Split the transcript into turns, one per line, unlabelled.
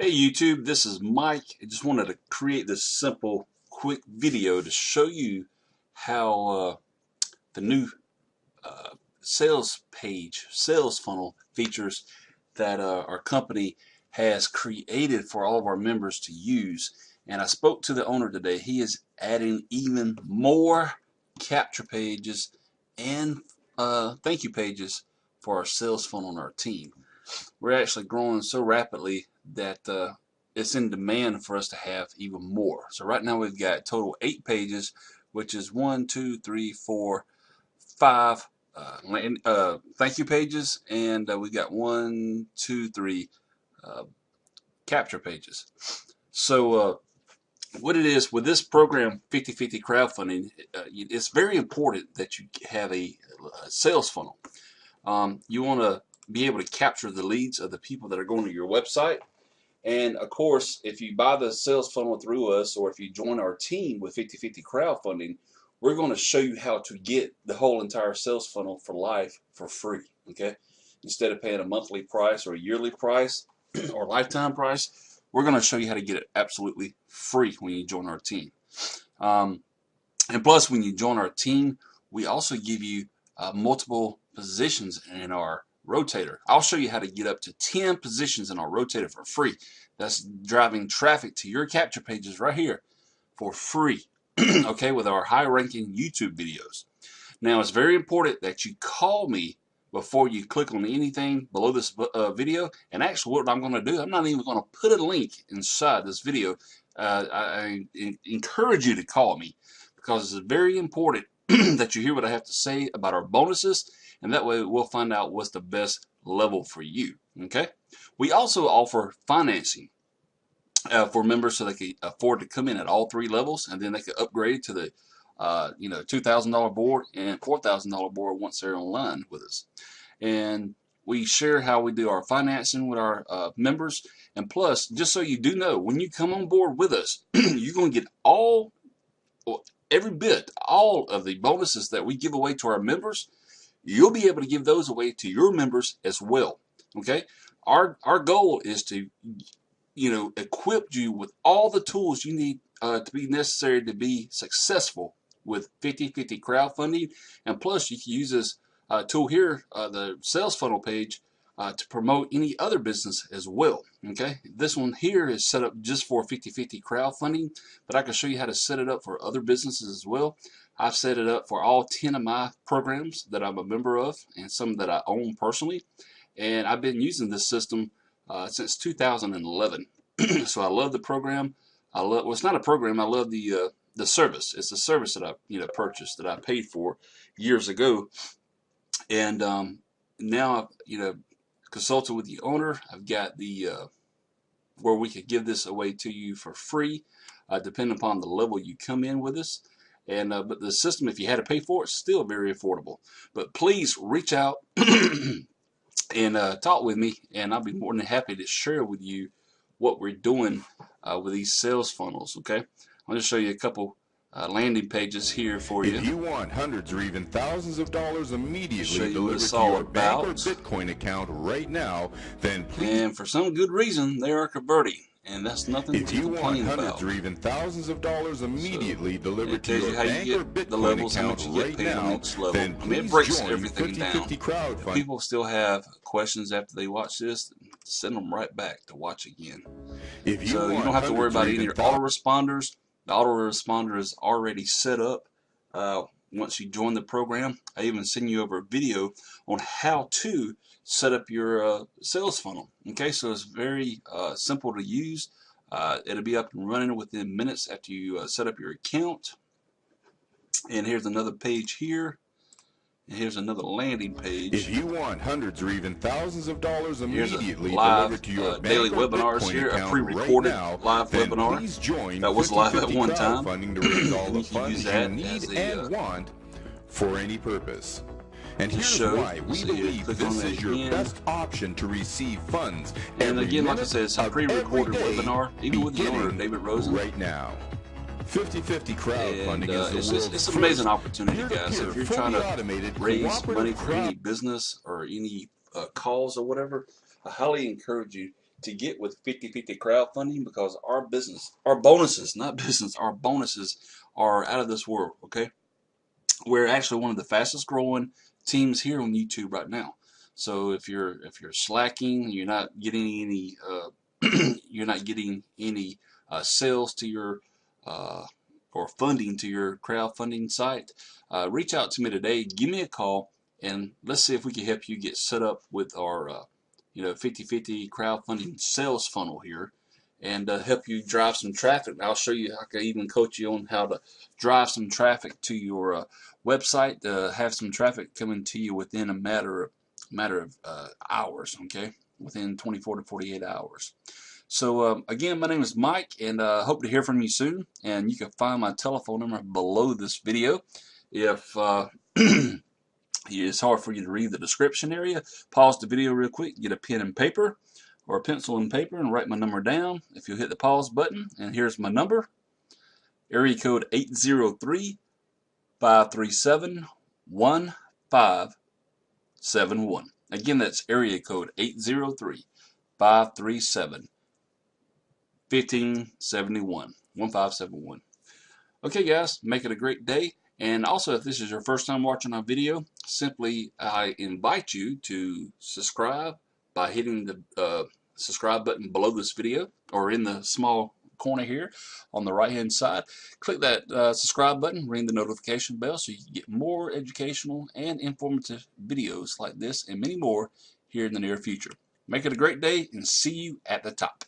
Hey YouTube, this is Mike. I just wanted to create this simple, quick video to show you how the new sales funnel features that our company has created for all of our members to use. And I spoke to the owner today. He is adding even more capture pages and thank you pages for our sales funnel and our team. We're actually growing so rapidly that it's in demand for us to have even more. So right now we've got total 8 pages, which is 1, 2, 3, 4, 5 thank you pages, and we got 1, 2, 3 capture pages. So what it is with this program, 50/50 crowdfunding, it's very important that you have a sales funnel. You want to be able to capture the leads of the people that are going to your website. And of course, if you buy the sales funnel through us, or if you join our team with 50/50 crowdfunding, we're going to show you how to get the whole entire sales funnel for life for free. Okay, instead of paying a monthly price or a yearly price or lifetime price, we're going to show you how to get it absolutely free when you join our team. And plus, when you join our team, we also give you multiple positions in our rotator. I'll show you how to get up to 10 positions in our rotator for free. That's driving traffic to your capture pages right here for free. Okay, with our high ranking YouTube videos. Now it's very important that you call me before you click on anything below this video. And actually what I'm going to do, I'm not even going to put a link inside this video. I encourage you to call me, because it's very important that you hear what I have to say about our bonuses, and that way we'll find out what's the best level for you. Okay, we also offer financing for members, so they can afford to come in at all 3 levels, and then they can upgrade to the $2,000 board and $4,000 board once they're online with us. And we share how we do our financing with our members. And plus, just so you do know, when you come on board with us, you're going to get all of the bonuses that we give away to our members. You'll be able to give those away to your members as well. Okay, our goal is to equip you with all the tools you need to be necessary to be successful with 50/50 crowdfunding. And plus, you can use this tool here, the sales funnel page, to promote any other business as well. Okay, this one here is set up just for 50/50 crowdfunding, but I can show you how to set it up for other businesses as well. I've set it up for all 10 of my programs that I'm a member of, and some that I own personally. And I've been using this system since 2011. So I love the program. Well, it's not a program. I love the service. It's a service that I purchased, that I paid for years ago. And now I've consulted with the owner. I've got the where we could give this away to you for free, depending upon the level you come in with us. And but the system, if you had to pay for it, is still very affordable. But please reach out and talk with me, and I'll be more than happy to share with you what we're doing with these sales funnels. Okay, I'm going to show you a couple landing pages here for you.
If you want hundreds or even thousands of dollars immediately delivered to your bank or Bitcoin account right now, then please.
And for some good reason, they are converting, and that's nothing to complain about.
If you want hundreds or even thousands of dollars immediately delivered to your bank or Bitcoin account right now, then please join 50/50 crowdfunding.
People still have questions after they watch this, send them right back to watch again. So you don't have to worry about any of your autoresponders. The autoresponder is already set up once you join the program. I even send you over a video on how to set up your sales funnel. Okay, so it's very simple to use. It'll be up and running within minutes after you set up your account. And here's another page here. And here's another landing page.
If you want hundreds or even thousands of dollars immediately
live,
delivered to your
daily
bank or
webinars
Bitcoin
here,
account
a pre-recorded
right now,
live
then
webinar
please join
that was live at one time.
crowdfunding to raise all the
You can
funds
use
you
that
need
as
and want for any purpose. And
to
here's
show.
why we
So
believe
click on
this
that
is your
again.
best option to receive funds.
And
every
again, like I
minute
said, it's a
of
pre-recorded
every day,
webinar, even with the owner,
beginning
David Rosen.
right now. 50/50 crowdfunding
And
is the world's
it's an amazing
first
opportunity, guys. If you're trying to
automated
raise
cooperative
money for any business or any cause or whatever, I highly encourage you to get with 50/50 crowdfunding, because our business, our bonuses, not business, our bonuses are out of this world. Okay, we're actually one of the fastest growing teams here on YouTube right now. So if you're slacking, you're not getting any you're not getting any sales to your or funding to your crowdfunding site, reach out to me today. Give me a call, and let's see if we can help you get set up with our 50/50 crowdfunding sales funnel here, and help you drive some traffic. I'll show you. I can even coach you on how to drive some traffic to your website. Have some traffic coming to you within a matter of hours. Okay, within 24 to 48 hours. So again, my name is Mike, and hope to hear from you soon. And you can find my telephone number below this video. If it's hard for you to read the description area, pause the video real quick, get a pen and paper or a pencil and paper, and write my number down. If you hit the pause button, and here's my number, area code 803-537-1571. Again, that's area code 803-537-1571. 1571. Okay, guys, make it a great day. And also, if this is your first time watching our video, simply I invite you to subscribe by hitting the subscribe button below this video, or in the small corner here on the right hand side. Click that subscribe button, ring the notification bell, so you can get more educational and informative videos like this and many more here in the near future. Make it a great day, and see you at the top.